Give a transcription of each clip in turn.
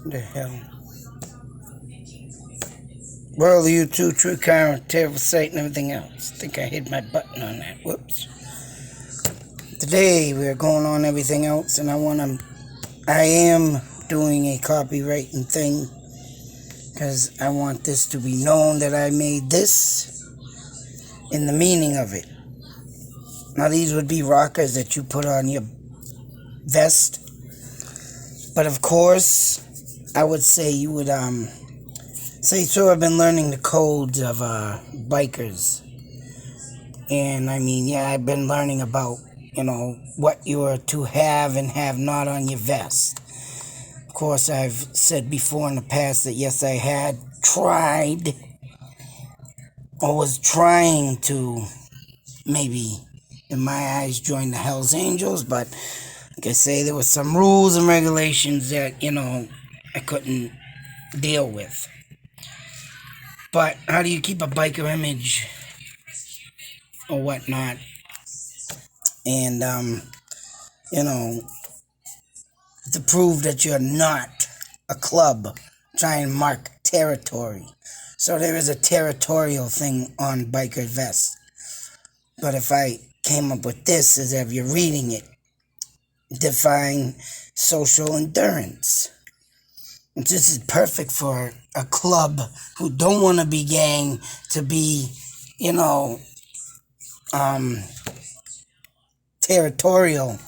The hell? World YouTube, True Current, Terrible Sight, and everything else. I think I hit my button on that. Whoops. Today we're going on everything else, and I am doing a copywriting thing because I want this to be known that I made this in the meaning of it. Now these would be rockers that you put on your vest, but of course I would say you would so I've been learning the codes of bikers, and I've been learning about what you are to have and have not on your vest. Of course, I've said before in the past that yes, I had tried or was trying to maybe in my eyes join the Hells Angels, but like I say, there were some rules and regulations that I couldn't deal with. But how do you keep a biker image or whatnot? And, to prove that you're not a club, try and mark territory. So there is a territorial thing on biker vest. But if I came up with this, as if you're reading it, define social endurance. This is perfect for a club who don't want to be gang to be, territorial,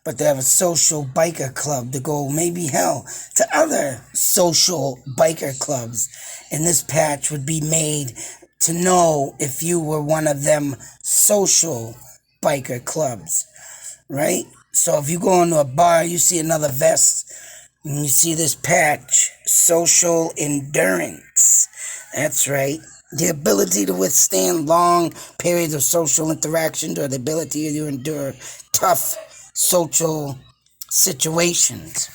but they have a social biker club to go maybe hell to other social biker clubs. And this patch would be made to know if you were one of them social biker clubs, right? So if you go into a bar, you see another vest, and you see this patch, social endurance. That's right. The ability to withstand long periods of social interaction, or the ability to endure tough social situations.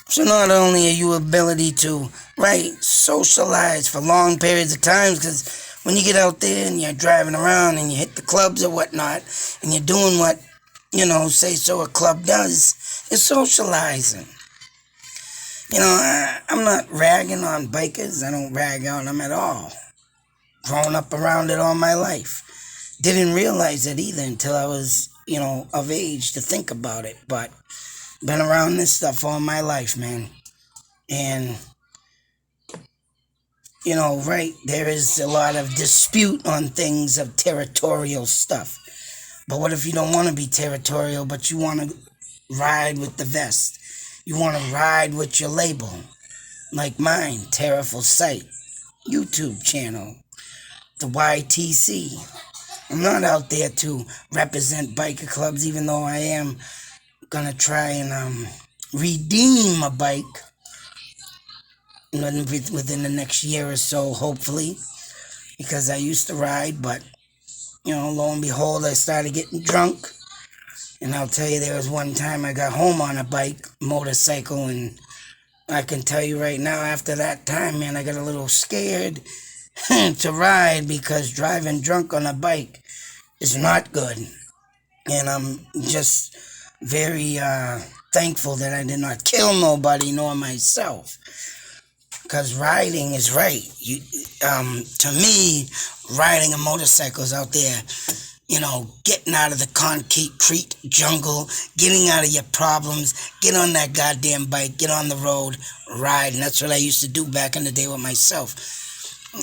So not only are you ability to, socialize for long periods of time, because when you get out there and you're driving around and you hit the clubs or whatnot, and you're doing what, say so a club does, you're socializing. I'm not ragging on bikers. I don't rag on them at all. Grown up around it all my life. Didn't realize it either until I was, of age to think about it. But been around this stuff all my life, man. And, there is a lot of dispute on things of territorial stuff. But what if you don't want to be territorial, but you want to ride with the vest? You want to ride with your label, like mine, Terrible Sight, YouTube channel, the YTC. I'm not out there to represent biker clubs, even though I am going to try and redeem a bike within the next year or so, hopefully, because I used to ride, but, lo and behold, I started getting drunk. And I'll tell you, there was one time I got home on a motorcycle, and I can tell you right now, after that time, man, I got a little scared to ride, because driving drunk on a bike is not good. And I'm just very thankful that I did not kill nobody nor myself, because riding is right. To me, riding a motorcycle is out there, getting out of the concrete jungle, getting out of your problems, get on that goddamn bike, get on the road, ride. And that's what I used to do back in the day with myself.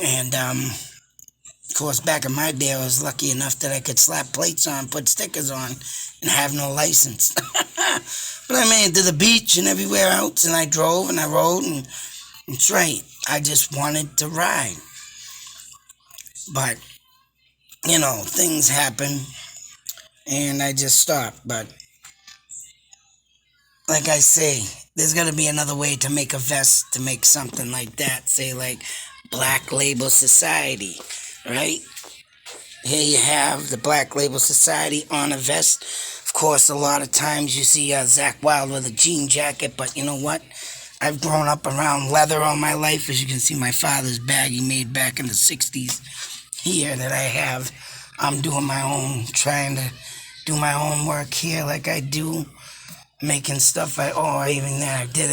And, of course, back in my day, I was lucky enough that I could slap plates on, put stickers on, and have no license. But I made it to the beach and everywhere else, and I drove and I rode, and it's right. I just wanted to ride. But things happen, and I just stopped. But like I say, there's got to be another way to make a vest, to make something like that, say like Black Label Society, right? Here you have the Black Label Society on a vest. Of course, a lot of times you see Zakk Wylde with a jean jacket, but you know what? I've grown up around leather all my life. As you can see, my father's bag he made back in the 60s. Here that I have, I'm doing my own, trying to do my own work here like I do, making stuff. I did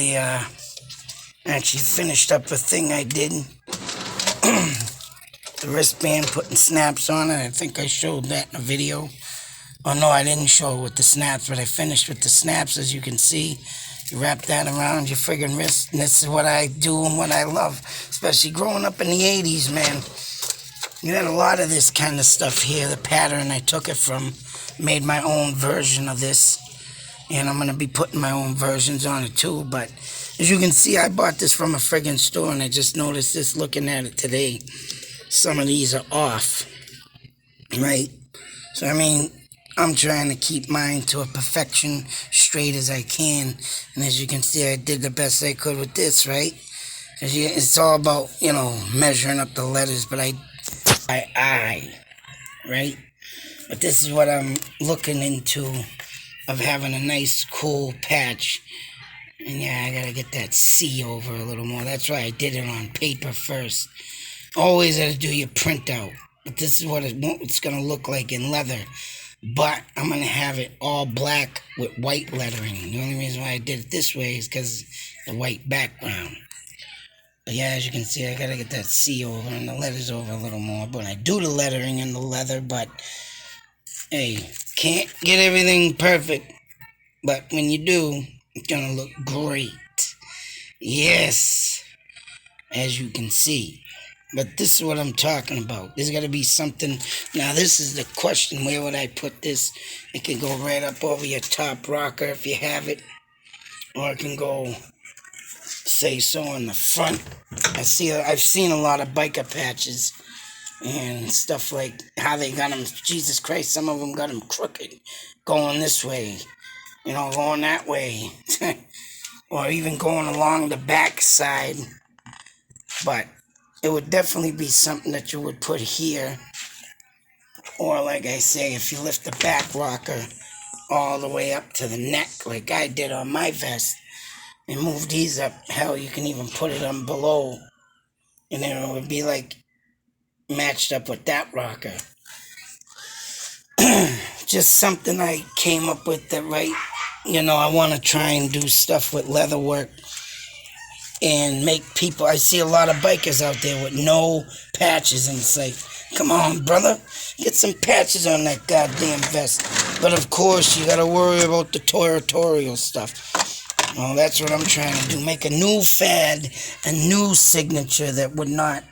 Actually finished up a thing I did. The wristband, putting snaps on it. I think I showed that in a video. Oh no, I didn't show it with the snaps, but I finished with the snaps, as you can see. You wrap that around your friggin' wrist, and this is what I do and what I love, especially growing up in the 80s, man. You had a lot of this kind of stuff here, the pattern I took it from, made my own version of this, and I'm going to be putting my own versions on it too, but as you can see, I bought this from a friggin' store, and I just noticed this looking at it today. Some of these are off, right? So, I mean, I'm trying to keep mine to a perfection, straight as I can, and as you can see, I did the best I could with this, right? Because it's all about, measuring up the letters, but I, right? But this is what I'm looking into, of having a nice, cool patch. And yeah, I gotta get that C over a little more. That's why I did it on paper first. Always gotta do your printout. But this is what it's gonna look like in leather. But I'm gonna have it all black with white lettering. The only reason why I did it this way is because the white background. But yeah, as you can see, I gotta get that C over and the letters over a little more. But I do the lettering in the leather, but hey, can't get everything perfect. But when you do, it's gonna look great. Yes, as you can see. But this is what I'm talking about. There's gotta be something. Now this is the question, where would I put this? It can go right up over your top rocker if you have it. Or it can go, say so, on the front. I've seen a lot of biker patches and stuff, like how they got them. Jesus Christ, some of them got them crooked, going this way, going that way, or even going along the back side. But it would definitely be something that you would put here, or like I say, if you lift the back rocker all the way up to the neck, like I did on my vest, and move these up. Hell, you can even put it on below, and then it would be like matched up with that rocker. Just something I came up with that, right? I want to try and do stuff with leather work and make people. I see a lot of bikers out there with no patches, and it's like, come on, brother, get some patches on that goddamn vest. But of course, you got to worry about the territorial stuff. Well, that's what I'm trying to do. Make a new fad, a new signature that would not,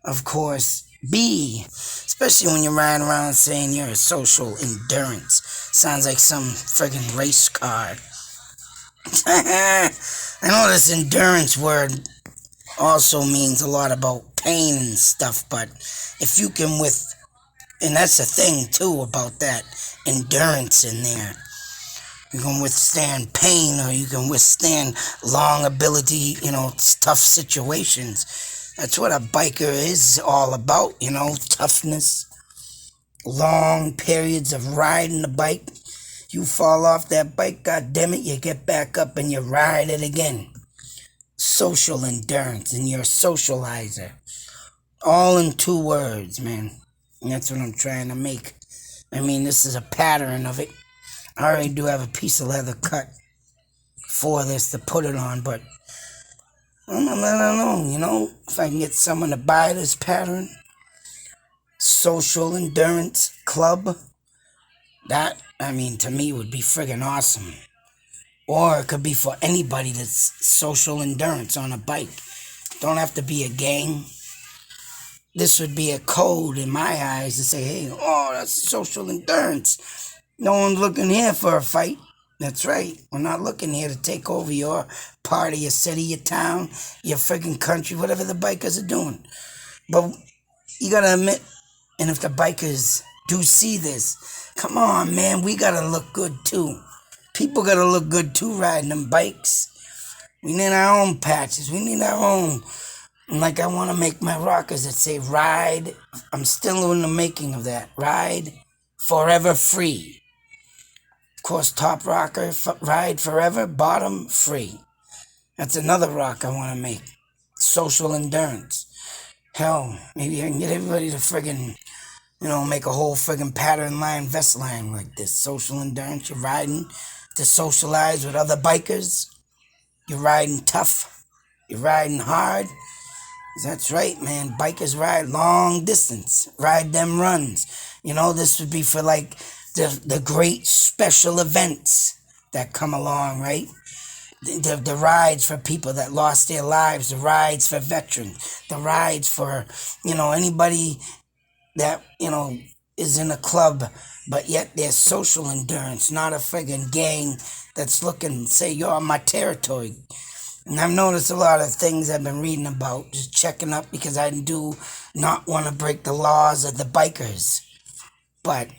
of course, be, especially when you're riding around saying you're a social endurance. Sounds like some friggin' race car. I know this endurance word also means a lot about pain and stuff, but if you can and that's the thing too about that endurance in there. You can withstand pain, or you can withstand long ability, tough situations. That's what a biker is all about, toughness. Long periods of riding the bike. You fall off that bike, goddammit, you get back up and you ride it again. Social endurance, and you're a socializer. All in 2 words, man. And that's what I'm trying to make. I mean, this is a pattern of it. I already do have a piece of leather cut for this to put it on, but I don't know, if I can get someone to buy this pattern. Social Endurance Club. That, to me, would be friggin' awesome. Or it could be for anybody that's social endurance on a bike. Don't have to be a gang. This would be a code in my eyes to say, hey, that's social endurance. No one's looking here for a fight. That's right. We're not looking here to take over your party, your city, your town, your friggin' country, whatever the bikers are doing. But you gotta admit, and if the bikers do see this, come on, man, we gotta look good too. People gotta look good too riding them bikes. We need our own patches. We need our own. Like, I want to make my rockers that say ride. I'm still in the making of that. Ride forever free. Of course, top rocker, ride forever, bottom free. That's another rock I want to make. Social endurance. Hell, maybe I can get everybody to friggin', make a whole friggin' pattern line, vest line like this. Social endurance, you're riding to socialize with other bikers. You're riding tough. You're riding hard. That's right, man. Bikers ride long distance, ride them runs. This would be for like the great special events that come along, right? The rides for people that lost their lives, the rides for veterans, the rides for, anybody that, is in a club, but yet there's social endurance, not a friggin' gang that's looking, say, you're on my territory. And I've noticed a lot of things I've been reading about, just checking up because I do not want to break the laws of the bikers. But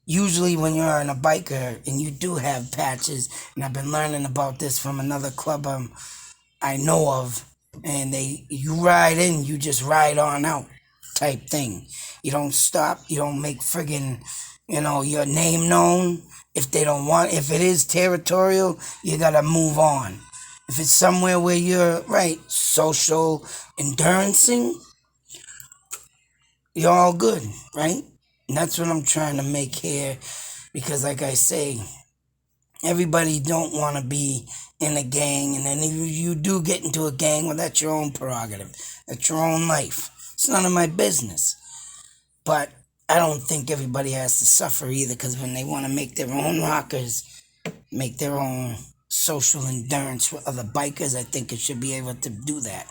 usually when you're in a biker and you do have patches, and I've been learning about this from another club I know of, and you ride in, you just ride on out type thing. You don't stop, you don't make friggin', your name known. If it is territorial, you gotta move on. If it's somewhere where you're, right, social endurancing, you're all good, right? And that's what I'm trying to make here, because like I say, everybody don't want to be in a gang, and then if you do get into a gang, well, that's your own prerogative. That's your own life. It's none of my business. But I don't think everybody has to suffer either, because when they want to make their own rockers, make their own social endurance with other bikers, I think it should be able to do that.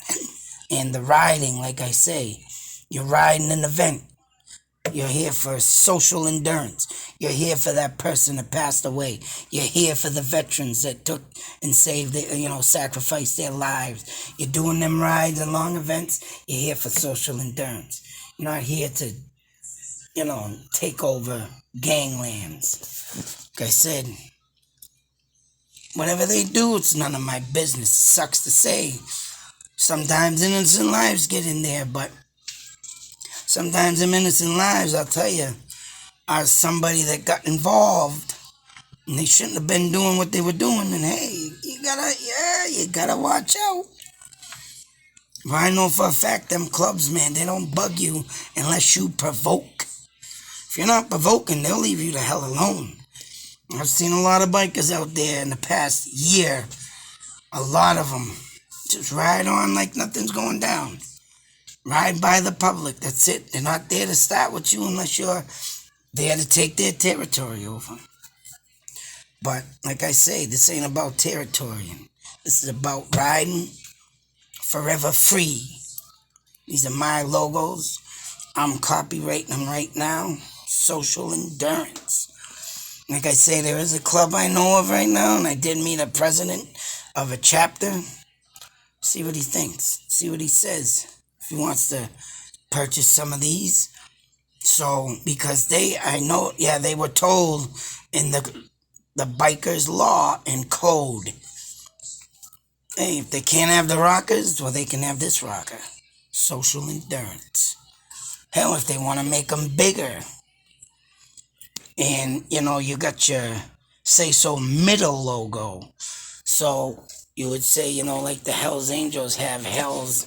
And the riding, like I say, you're riding an event. You're here for social endurance. You're here for that person that passed away. You're here for the veterans that took and saved, sacrificed their lives. You're doing them rides and long events. You're here for social endurance. You're not here to, take over ganglands. Like I said, whatever they do, it's none of my business. It sucks to say. Sometimes innocent lives get in there, but sometimes them innocent lives, I'll tell you, are somebody that got involved and they shouldn't have been doing what they were doing. And hey, you gotta watch out. But I know for a fact them clubs, man, they don't bug you unless you provoke. If you're not provoking, they'll leave you the hell alone. I've seen a lot of bikers out there in the past year. A lot of them just ride on like nothing's going down. Ride by the public. That's it. They're not there to start with you unless you're there to take their territory over. But like I say, this ain't about territory. This is about riding forever free. These are my logos. I'm copywriting them right now. Social endurance. Like I say, there is a club I know of right now, and I did meet a president of a chapter. See what he thinks. See what he says. If he wants to purchase some of these. So, because they were told in the bikers' law and code, hey, if they can't have the rockers, well, they can have this rocker. Social endurance. Hell, if they want to make them bigger, and, you got your Say So Middle logo. So, you would say, like the Hells Angels have Hells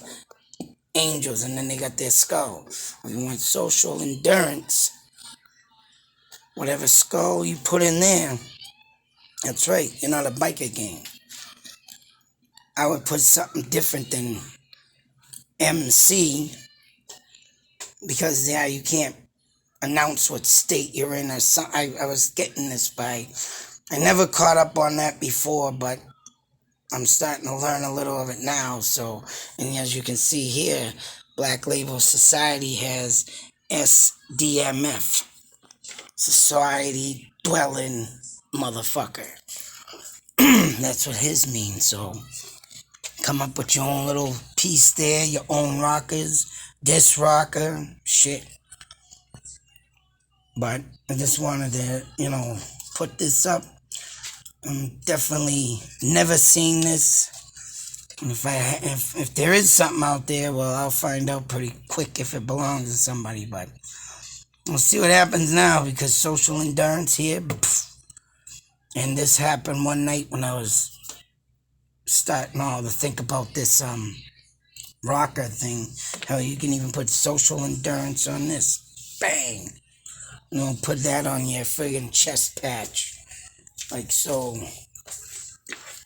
Angels, and then they got their skull. If you want social endurance, whatever skull you put in there, that's right, you're not a biker gang. I would put something different than MC, because you can't announce what state you're in or something. I was getting this I never caught up on that before, but I'm starting to learn a little of it now. So, and as you can see here, Black Label Society has SDMF, Society Dwelling Motherfucker. That's what his means. So, come up with your own little piece there, your own rockers, this rocker, shit. But I just wanted to, put this up. I'm definitely never seen this. If there is something out there, well, I'll find out pretty quick if it belongs to somebody. But we'll see what happens now, because social endurance here. And this happened one night when I was starting all to think about this rocker thing. Hell, you can even put social endurance on this. Bang! Put that on your friggin' chest patch. Like so.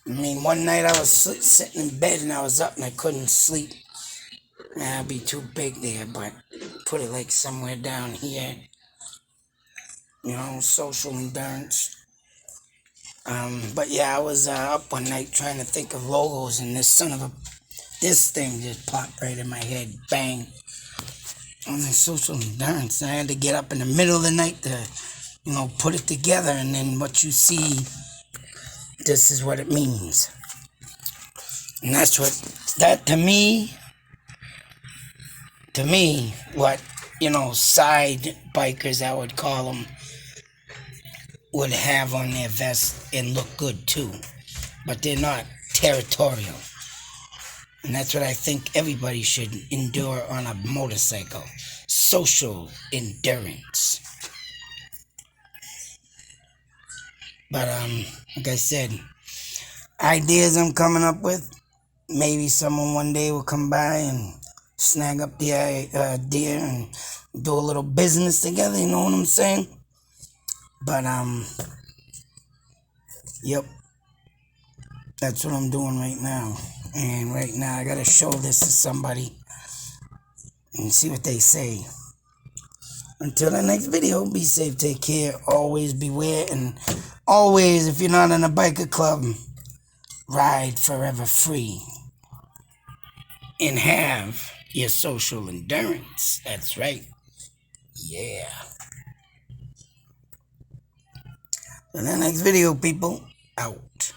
I mean, one night I was sitting in bed and I was up and I couldn't sleep. That'd be too big there, but put it like somewhere down here. Social endurance. But yeah, I was up one night trying to think of logos, and this thing just popped right in my head. Bang. On the social endurance. I had to get up in the middle of the night to, put it together, and then what you see, this is what it means. And that's to me, what, side bikers, I would call them, would have on their vest and look good too. But they're not territorial. And that's what I think everybody should endure on a motorcycle. Social endurance. But like I said, ideas I'm coming up with, maybe someone one day will come by and snag up the idea and do a little business together, you know what I'm saying? But yep, that's what I'm doing right now. And right now I gotta show this to somebody and see what they say. Until the next video, be safe, take care, always beware, and always, if you're not in a biker club, ride forever free and have your social endurance. That's right. Yeah. In the next video, people, out.